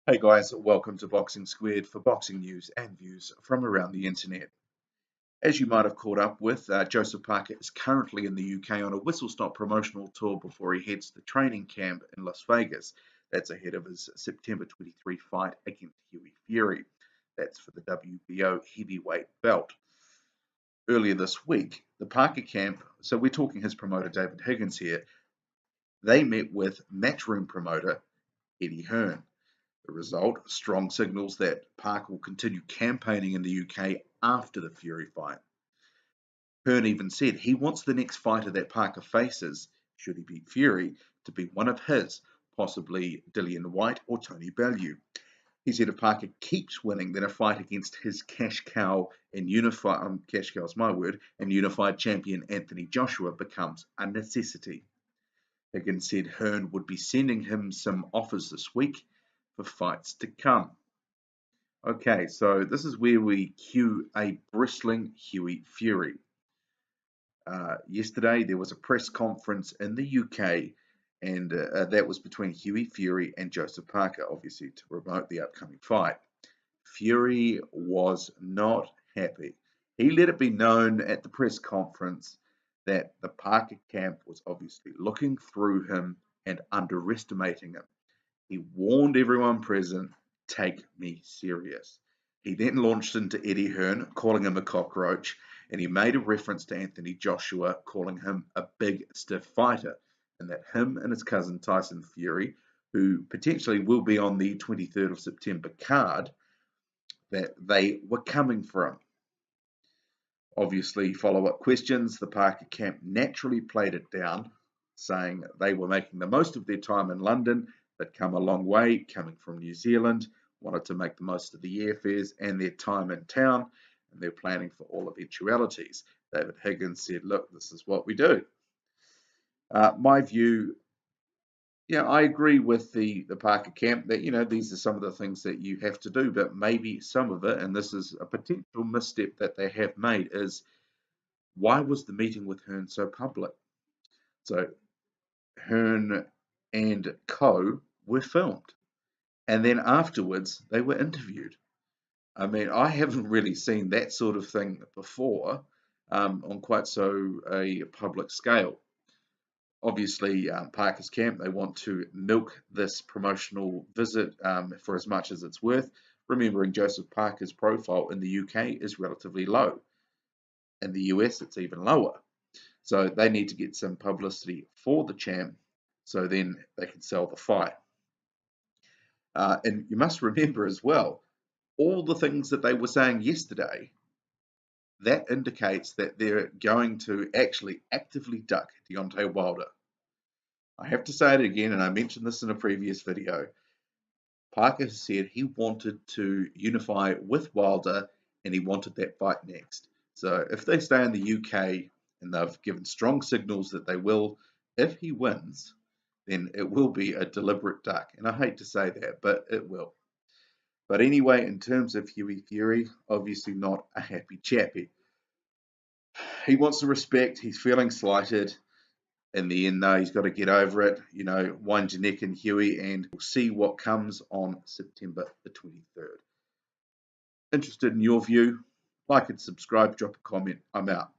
Hey guys, welcome to Boxing Squared for boxing news and views from around the internet. As you might have caught up with, Joseph Parker is currently in the UK on a whistle-stop promotional tour before he heads to training camp in Las Vegas. That's ahead of his September 23 fight against Hughie Fury. That's for the WBO heavyweight belt. Earlier this week, the Parker camp, so we're talking his promoter David Higgins here, they met with matchroom promoter Eddie Hearn. The result, strong signals that Parker will continue campaigning in the UK after the Fury fight. Hearn even said he wants the next fighter that Parker faces, should he beat Fury, to be one of his, possibly Dillian Whyte or Tony Bellew. He said if Parker keeps winning, then a fight against his cash cow and cash cow's my word, and unified champion Anthony Joshua becomes a necessity. Higgins said Hearn would be sending him some offers this week for fights to come. Okay, so this is where we cue a bristling Hughie Fury. Yesterday there was a press conference in the UK, and that was between Hughie Fury and Joseph Parker, obviously to promote the upcoming fight. Fury was not happy. He let it be known at the press conference that the Parker camp was obviously looking through him and underestimating him. He warned everyone present, take me serious. He then launched into Eddie Hearn, calling him a cockroach, and he made a reference to Anthony Joshua, calling him a big, stiff fighter, and that him and his cousin Tyson Fury, who potentially will be on the 23rd of September card, that they were coming for him. Obviously, follow-up questions, the Parker camp naturally played it down, saying they were making the most of their time in London. They'd come a long way, coming from New Zealand, wanted to make the most of the airfares and their time in town, and they're planning for all eventualities. David Higgins said, look, this is what we do. My view, I agree with the Parker camp that, these are some of the things that you have to do, but maybe some of it, and this is a potential misstep that they have made, is why was the meeting with Hearn so public? So Hearn and co were filmed, and then afterwards they were interviewed. I mean, I haven't really seen that sort of thing before on quite so a public scale. Obviously, Parker's camp, they want to milk this promotional visit for as much as it's worth, remembering Joseph Parker's profile in the UK is relatively low. In the US, it's even lower. So they need to get some publicity for the champ so then they can sell the fight. And you must remember as well, all the things that they were saying yesterday, that indicates that they're going to actually actively duck Deontay Wilder. I have to say it again, and I mentioned this in a previous video. Parker said he wanted to unify with Wilder and he wanted that fight next. So if they stay in the UK, and they've given strong signals that they will, if he wins, then it will be a deliberate duck. And I hate to say that, but it will. But anyway, in terms of Hughie Fury, obviously not a happy chappy. He wants the respect, he's feeling slighted. In the end, though, he's got to get over it. Wind your neck in, Hughie, and we'll see what comes on September the 23rd. Interested in your view? Like and subscribe, drop a comment. I'm out.